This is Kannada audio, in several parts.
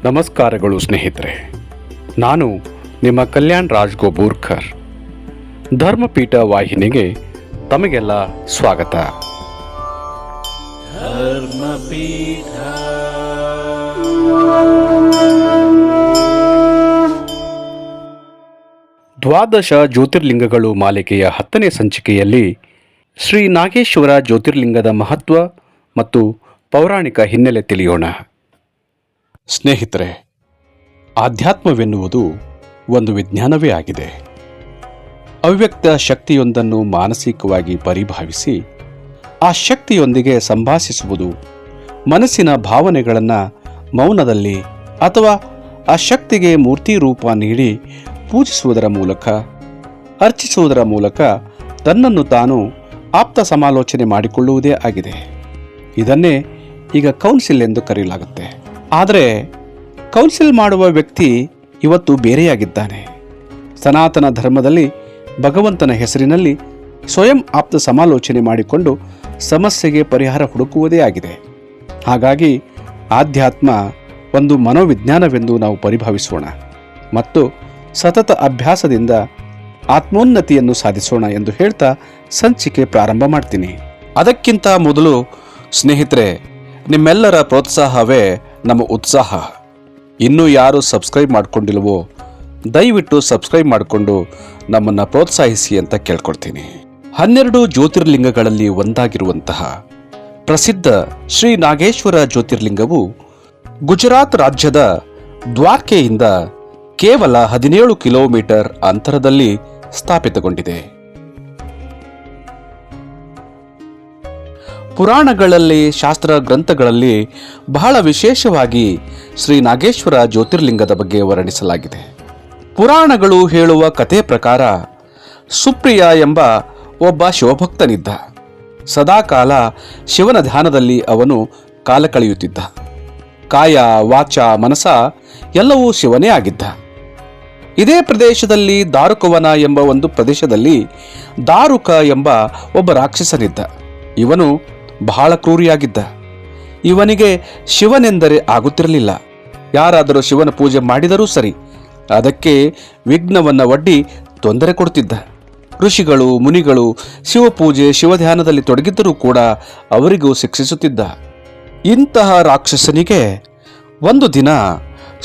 ನಮಸ್ಕಾರಗಳು ಸ್ನೇಹಿತರೆ. ನಾನು ನಿಮ್ಮ ಕಲ್ಯಾಣ್ ರಾಜ್ ಗೋಬೂರ್ಕರ್. ಧರ್ಮಪೀಠ ವಾಹಿನಿಗೆ ತಮಗೆಲ್ಲ ಸ್ವಾಗತ. ಧರ್ಮಪೀಠ ದ್ವಾದಶ ಜ್ಯೋತಿರ್ಲಿಂಗಗಳು ಮಾಲಿಕೆಯ 10ನೇ ಸಂಚಿಕೆಯಲ್ಲಿ ಶ್ರೀ ನಾಗೇಶ್ವರ ಜ್ಯೋತಿರ್ಲಿಂಗದ ಮಹತ್ವ ಮತ್ತು ಪೌರಾಣಿಕ ಹಿನ್ನೆಲೆ ತಿಳಿಯೋಣ. ಸ್ನೇಹಿತರೆ, ಆಧ್ಯಾತ್ಮವೆನ್ನುವುದು ಒಂದು ವಿಜ್ಞಾನವೇ ಆಗಿದೆ. ಅವ್ಯಕ್ತ ಶಕ್ತಿಯೊಂದನ್ನು ಮಾನಸಿಕವಾಗಿ ಪರಿಭಾವಿಸಿ ಆ ಶಕ್ತಿಯೊಂದಿಗೆ ಸಂಭಾಷಿಸುವುದು, ಮನಸ್ಸಿನ ಭಾವನೆಗಳನ್ನು ಮೌನದಲ್ಲಿ ಅಥವಾ ಆ ಶಕ್ತಿಗೆ ಮೂರ್ತಿ ರೂಪ ನೀಡಿ ಪೂಜಿಸುವುದರ ಮೂಲಕ, ಅರ್ಚಿಸುವುದರ ಮೂಲಕ ತನ್ನನ್ನು ತಾನು ಆಪ್ತ ಸಮಾಲೋಚನೆ ಮಾಡಿಕೊಳ್ಳುವುದೇ ಆಗಿದೆ. ಇದನ್ನೇ ಈಗ ಕೌನ್ಸಿಲ್ ಎಂದು ಕರೆಯಲಾಗುತ್ತೆ. ಆದರೆ ಕೌನ್ಸಿಲ್ ಮಾಡುವ ವ್ಯಕ್ತಿ ಇವತ್ತು ಬೇರೆಯಾಗಿದ್ದಾನೆ. ಸನಾತನ ಧರ್ಮದಲ್ಲಿ ಭಗವಂತನ ಹೆಸರಿನಲ್ಲಿ ಸ್ವಯಂ ಆಪ್ತ ಸಮಾಲೋಚನೆ ಮಾಡಿಕೊಂಡು ಸಮಸ್ಯೆಗೆ ಪರಿಹಾರ ಹುಡುಕುವುದೇ ಆಗಿದೆ. ಹಾಗಾಗಿ ಆಧ್ಯಾತ್ಮ ಒಂದು ಮನೋವಿಜ್ಞಾನವೆಂದು ನಾವು ಪರಿಭಾವಿಸೋಣ ಮತ್ತು ಸತತ ಅಭ್ಯಾಸದಿಂದ ಆತ್ಮೋನ್ನತಿಯನ್ನು ಸಾಧಿಸೋಣ ಎಂದು ಹೇಳ್ತಾ ಸಂಚಿಕೆ ಪ್ರಾರಂಭ ಮಾಡ್ತೀನಿ. ಅದಕ್ಕಿಂತ ಮೊದಲು ಸ್ನೇಹಿತರೆ, ನಿಮ್ಮೆಲ್ಲರ ಪ್ರೋತ್ಸಾಹವೇ ನಮ್ಮ ಉತ್ಸಾಹ. ಇನ್ನೂ ಯಾರು ಸಬ್ಸ್ಕ್ರೈಬ್ ಮಾಡಿಕೊಂಡಿಲ್ವೋ ದಯವಿಟ್ಟು ಸಬ್ಸ್ಕ್ರೈಬ್ ಮಾಡಿಕೊಂಡು ನಮ್ಮನ್ನು ಪ್ರೋತ್ಸಾಹಿಸಿ ಅಂತ ಕೇಳ್ಕೊಳ್ತೀನಿ. 12 ಜ್ಯೋತಿರ್ಲಿಂಗಗಳಲ್ಲಿ ಒಂದಾಗಿರುವಂತಹ ಪ್ರಸಿದ್ಧ ಶ್ರೀ ನಾಗೇಶ್ವರ ಜ್ಯೋತಿರ್ಲಿಂಗವು ಗುಜರಾತ್ ರಾಜ್ಯದ ದ್ವಾರಕೆಯಿಂದ ಕೇವಲ 17 ಕಿಲೋಮೀಟರ್ ಅಂತರದಲ್ಲಿ ಸ್ಥಾಪಿತಗೊಂಡಿದೆ. ಪುರಾಣಗಳಲ್ಲಿ, ಶಾಸ್ತ್ರ ಗ್ರಂಥಗಳಲ್ಲಿ ಬಹಳ ವಿಶೇಷವಾಗಿ ಶ್ರೀ ನಾಗೇಶ್ವರ ಜ್ಯೋತಿರ್ಲಿಂಗದ ಬಗ್ಗೆ ವರ್ಣಿಸಲಾಗಿದೆ. ಪುರಾಣಗಳು ಹೇಳುವ ಕಥೆ ಪ್ರಕಾರ ಸುಪ್ರಿಯ ಎಂಬ ಒಬ್ಬ ಶಿವಭಕ್ತನಿದ್ದ. ಸದಾಕಾಲ ಶಿವನ ಧ್ಯಾನದಲ್ಲಿ ಅವನು ಕಾಲ ಕಳೆಯುತ್ತಿದ್ದ. ಕಾಯ, ವಾಚ, ಮನಸ ಎಲ್ಲವೂ ಶಿವನೇ ಆಗಿದ್ದ. ಇದೇ ಪ್ರದೇಶದಲ್ಲಿ ದಾರುಕವನ ಎಂಬ ಒಂದು ಪ್ರದೇಶದಲ್ಲಿ ದಾರುಕ ಎಂಬ ಒಬ್ಬ ರಾಕ್ಷಸನಿದ್ದ. ಇವನು ಬಹಳ ಕ್ರೂರಿಯಾಗಿದ್ದ. ಇವನಿಗೆ ಶಿವನೆಂದರೆ ಆಗುತ್ತಿರಲಿಲ್ಲ. ಯಾರಾದರೂ ಶಿವನ ಪೂಜೆ ಮಾಡಿದರೂ ಸರಿ, ಅದಕ್ಕೆ ವಿಘ್ನವನ್ನು ಒಡ್ಡಿ ತೊಂದರೆ ಕೊಡುತ್ತಿದ್ದ. ಋಷಿಗಳು, ಮುನಿಗಳು ಶಿವಪೂಜೆ, ಶಿವಧ್ಯಾನದಲ್ಲಿ ತೊಡಗಿದ್ದರೂ ಕೂಡ ಅವರಿಗೂ ಶಿಕ್ಷಿಸುತ್ತಿದ್ದ. ಇಂತಹ ರಾಕ್ಷಸನಿಗೆ ಒಂದು ದಿನ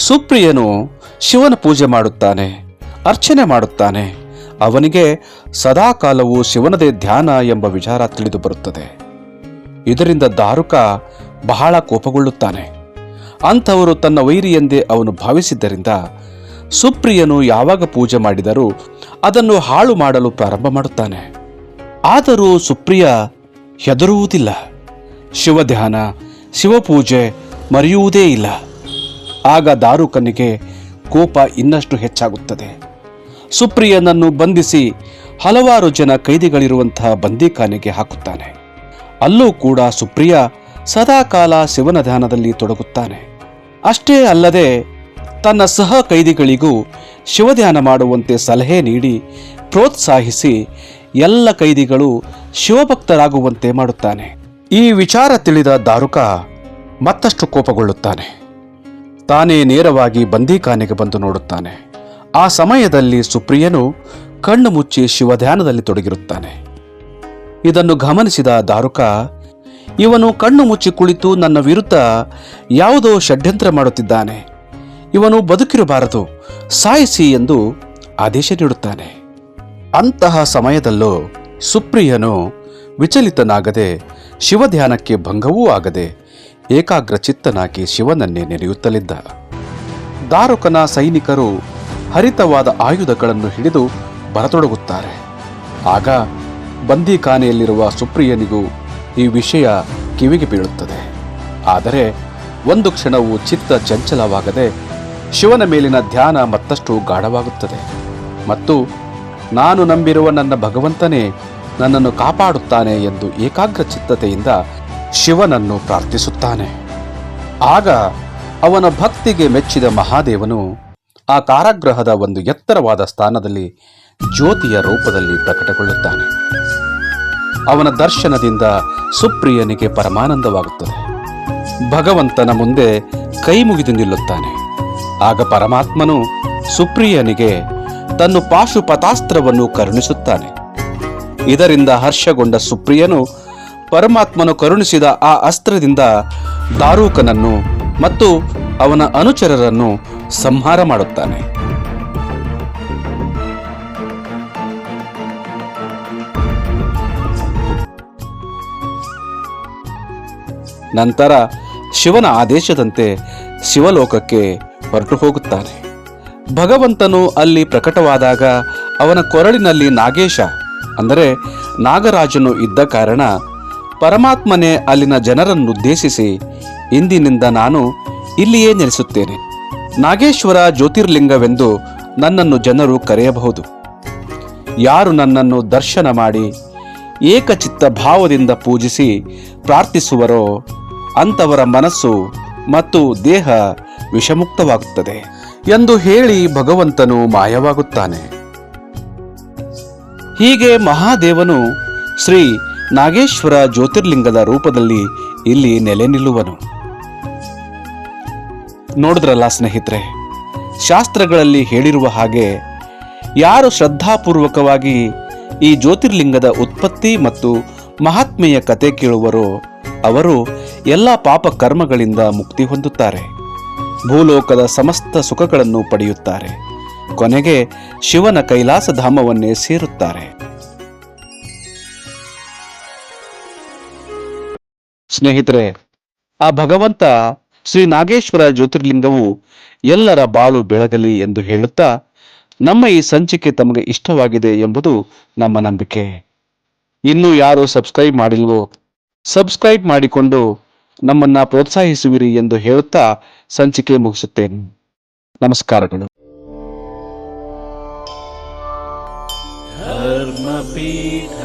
ಸುಪ್ರಿಯನು ಶಿವನ ಪೂಜೆ ಮಾಡುತ್ತಾನೆ, ಅರ್ಚನೆ ಮಾಡುತ್ತಾನೆ. ಅವನಿಗೆ ಸದಾಕಾಲವೂ ಶಿವನದೇ ಧ್ಯಾನ ಎಂಬ ವಿಚಾರ ತಿಳಿದು ಬರುತ್ತದೆ. ಇದರಿಂದ ದಾರುಕ ಬಹಳ ಕೋಪಗೊಳ್ಳುತ್ತಾನೆ. ಅಂಥವರು ತನ್ನ ವೈರಿ ಎಂದೇ ಅವನು ಭಾವಿಸಿದ್ದರಿಂದ ಸುಪ್ರಿಯನು ಯಾವಾಗ ಪೂಜೆ ಮಾಡಿದರೂ ಅದನ್ನು ಹಾಳು ಮಾಡಲು ಪ್ರಾರಂಭ ಮಾಡುತ್ತಾನೆ. ಆದರೂ ಸುಪ್ರಿಯ ಹೆದರುವುದಿಲ್ಲ. ಶಿವಧ್ಯಾನ, ಶಿವಪೂಜೆ ಮರೆಯುವುದೇ ಇಲ್ಲ. ಆಗ ದಾರುಕನಿಗೆ ಕೋಪ ಇನ್ನಷ್ಟು ಹೆಚ್ಚಾಗುತ್ತದೆ. ಸುಪ್ರಿಯನನ್ನು ಬಂಧಿಸಿ ಹಲವಾರು ಜನ ಕೈದಿಗಳಿರುವಂತಹ ಬಂದಿಖಾನೆಗೆ ಹಾಕುತ್ತಾನೆ. ಅಲ್ಲೂ ಕೂಡ ಸುಪ್ರಿಯ ಸದಾಕಾಲ ಶಿವನ ಧ್ಯಾನದಲ್ಲಿ ತೊಡಗುತ್ತಾನೆ. ಅಷ್ಟೇ ಅಲ್ಲದೆ ತನ್ನ ಸಹ ಕೈದಿಗಳಿಗೂ ಶಿವಧ್ಯಾನ ಮಾಡುವಂತೆ ಸಲಹೆ ನೀಡಿ ಪ್ರೋತ್ಸಾಹಿಸಿ ಎಲ್ಲ ಕೈದಿಗಳು ಶಿವಭಕ್ತರಾಗುವಂತೆ ಮಾಡುತ್ತಾನೆ. ಈ ವಿಚಾರ ತಿಳಿದ ದಾರುಕ ಮತ್ತಷ್ಟು ಕೋಪಗೊಳ್ಳುತ್ತಾನೆ. ತಾನೇ ನೇರವಾಗಿ ಬಂದಿಖಾನೆಗೆ ಬಂದು ನೋಡುತ್ತಾನೆ. ಆ ಸಮಯದಲ್ಲಿ ಸುಪ್ರಿಯನು ಕಣ್ಣು ಮುಚ್ಚಿ ಶಿವಧ್ಯಾನದಲ್ಲಿ ತೊಡಗಿರುತ್ತಾನೆ. ಇದನ್ನು ಗಮನಿಸಿದ ದಾರುಕ, ಇವನು ಕಣ್ಣು ಮುಚ್ಚಿ ಕುಳಿತು ನನ್ನ ವಿರುದ್ಧ ಯಾವುದೋ ಷಡ್ಯಂತ್ರ ಮಾಡುತ್ತಿದ್ದಾನೆ, ಇವನು ಬದುಕಿರಬಾರದು, ಸಾಯಿಸಿ ಎಂದು ಆದೇಶ ನೀಡುತ್ತಾನೆ. ಅಂತಹ ಸಮಯದಲ್ಲೂ ಸುಪ್ರಿಯನು ವಿಚಲಿತನಾಗದೆ, ಶಿವಧ್ಯಾನಕ್ಕೆ ಭಂಗವೂ ಆಗದೆ ಏಕಾಗ್ರಚಿತ್ತನಾಗಿ ಶಿವನನ್ನೇ ನೆನೆಯುತ್ತಲಿದ್ದ. ದಾರುಕನ ಸೈನಿಕರು ಹರಿತವಾದ ಆಯುಧಗಳನ್ನು ಹಿಡಿದು ಬರತೊಡಗುತ್ತಾರೆ. ಆಗ ಬಂದಿಖಾನೆಯಲ್ಲಿರುವ ಸುಪ್ರಿಯನಿಗೂ ಈ ವಿಷಯ ಕಿವಿಗೆ ಬೀಳುತ್ತದೆ. ಆದರೆ ಒಂದು ಕ್ಷಣವೂ ಚಿತ್ತ ಚಂಚಲವಾಗದೆ ಶಿವನ ಮೇಲಿನ ಧ್ಯಾನ ಮತ್ತಷ್ಟು ಗಾಢವಾಗುತ್ತದೆ ಮತ್ತು ನಾನು ನಂಬಿರುವ ನನ್ನ ಭಗವಂತನೇ ನನ್ನನ್ನು ಕಾಪಾಡುತ್ತಾನೆ ಎಂದು ಏಕಾಗ್ರಚಿತ್ತತೆಯಿಂದ ಶಿವನನ್ನು ಪ್ರಾರ್ಥಿಸುತ್ತಾನೆ. ಆಗ ಅವನ ಭಕ್ತಿಗೆ ಮೆಚ್ಚಿದ ಮಹಾದೇವನು ಆ ಕಾರಾಗೃಹದ ಒಂದು ಎತ್ತರವಾದ ಸ್ಥಾನದಲ್ಲಿ ಜ್ಯೋತಿಯ ರೂಪದಲ್ಲಿ ಪ್ರಕಟಗೊಳ್ಳುತ್ತಾನೆ. ಅವನ ದರ್ಶನದಿಂದ ಸುಪ್ರಿಯನಿಗೆ ಪರಮಾನಂದವಾಗುತ್ತದೆ. ಭಗವಂತನ ಮುಂದೆ ಕೈ ಮುಗಿದು ನಿಲ್ಲುತ್ತಾನೆ. ಆಗ ಪರಮಾತ್ಮನು ಸುಪ್ರಿಯನಿಗೆ ತನ್ನ ಪಾಶುಪತಾಸ್ತ್ರವನ್ನು ಕರುಣಿಸುತ್ತಾನೆ. ಇದರಿಂದ ಹರ್ಷಗೊಂಡ ಸುಪ್ರಿಯನು ಪರಮಾತ್ಮನು ಕರುಣಿಸಿದ ಆ ಅಸ್ತ್ರದಿಂದ ದಾರೂಕನನ್ನು ಮತ್ತು ಅವನ ಅನುಚರರನ್ನು ಸಂಹಾರ ಮಾಡುತ್ತಾನೆ. ನಂತರ ಶಿವನ ಆದೇಶದಂತೆ ಶಿವಲೋಕಕ್ಕೆ ಹೊರಟು ಹೋಗುತ್ತಾನೆ. ಭಗವಂತನು ಅಲ್ಲಿ ಪ್ರಕಟವಾದಾಗ ಅವನ ಕೊರಳಿನಲ್ಲಿ ನಾಗೇಶ ಅಂದರೆ ನಾಗರಾಜನು ಇದ್ದ ಕಾರಣ ಪರಮಾತ್ಮನೇ ಅಲ್ಲಿನ ಜನರನ್ನುದ್ದೇಶಿಸಿ, ಇಂದಿನಿಂದ ನಾನು ಇಲ್ಲಿಯೇ ನೆಲೆಸುತ್ತೇನೆ. ನಾಗೇಶ್ವರ ಜ್ಯೋತಿರ್ಲಿಂಗವೆಂದು ನನ್ನನ್ನು ಜನರು ಕರೆಯಬಹುದು. ಯಾರು ನನ್ನನ್ನು ದರ್ಶನ ಮಾಡಿ ಏಕಚಿತ್ತ ಭಾವದಿಂದ ಪೂಜಿಸಿ ಪ್ರಾರ್ಥಿಸುವರೋ ಅಂಥವರ ಮನಸ್ಸು ಮತ್ತು ದೇಹ ವಿಷಮುಕ್ತವಾಗುತ್ತದೆ ಎಂದು ಹೇಳಿ ಭಗವಂತನು ಮಾಯವಾಗುತ್ತಾನೆ. ಹೀಗೆ ಮಹಾದೇವನು ಶ್ರೀ ನಾಗೇಶ್ವರ ಜ್ಯೋತಿರ್ಲಿಂಗದ ರೂಪದಲ್ಲಿ ಇಲ್ಲಿ ನೆಲೆ ನಿಲ್ಲುವನು. ನೋಡಿದ್ರಲ್ಲ ಸ್ನೇಹಿತರೆ, ಶಾಸ್ತ್ರಗಳಲ್ಲಿ ಹೇಳಿರುವ ಹಾಗೆ ಯಾರು ಶ್ರದ್ಧಾಪೂರ್ವಕವಾಗಿ ಈ ಜ್ಯೋತಿರ್ಲಿಂಗದ ಉತ್ಪತ್ತಿ ಮತ್ತು ಮಹಾತ್ಮೆಯ ಕತೆ ಕೇಳುವರೋ ಅವರು ಎಲ್ಲ ಪಾಪ ಕರ್ಮಗಳಿಂದ ಮುಕ್ತಿ ಹೊಂದುತ್ತಾರೆ, ಭೂಲೋಕದ ಸಮಸ್ತ ಸುಖಗಳನ್ನು ಪಡೆಯುತ್ತಾರೆ, ಕೊನೆಗೆ ಶಿವನ ಕೈಲಾಸಧಾಮವನ್ನೇ ಸೇರುತ್ತಾರೆ. ಸ್ನೇಹಿತರೆ, ಆ ಭಗವಂತ ಶ್ರೀ ನಾಗೇಶ್ವರ ಜ್ಯೋತಿರ್ಲಿಂಗವು ಎಲ್ಲರ ಬಾಳು ಬೆಳಗಲಿ ಎಂದು ಹೇಳುತ್ತಾ, ನಮ್ಮ ಈ ಸಂಚಿಕೆ ತಮಗೆ ಇಷ್ಟವಾಗಿದೆ ಎಂಬುದು ನಮ್ಮ ನಂಬಿಕೆ. ಇನ್ನೂ ಯಾರು ಸಬ್ಸ್ಕ್ರೈಬ್ ಮಾಡಿಲ್ವೋ ಸಬ್ಸ್ಕ್ರೈಬ್ ಮಾಡಿಕೊಂಡು ನಮ್ಮನ್ನ ಪ್ರೋತ್ಸಾಹಿಸುವಿರಿ ಎಂದು ಹೇಳುತ್ತಾ ಸಂಚಿಕೆ ಮುಗಿಸುತ್ತೇನೆ. ನಮಸ್ಕಾರಗಳು. ಧರ್ಮಪೀಠ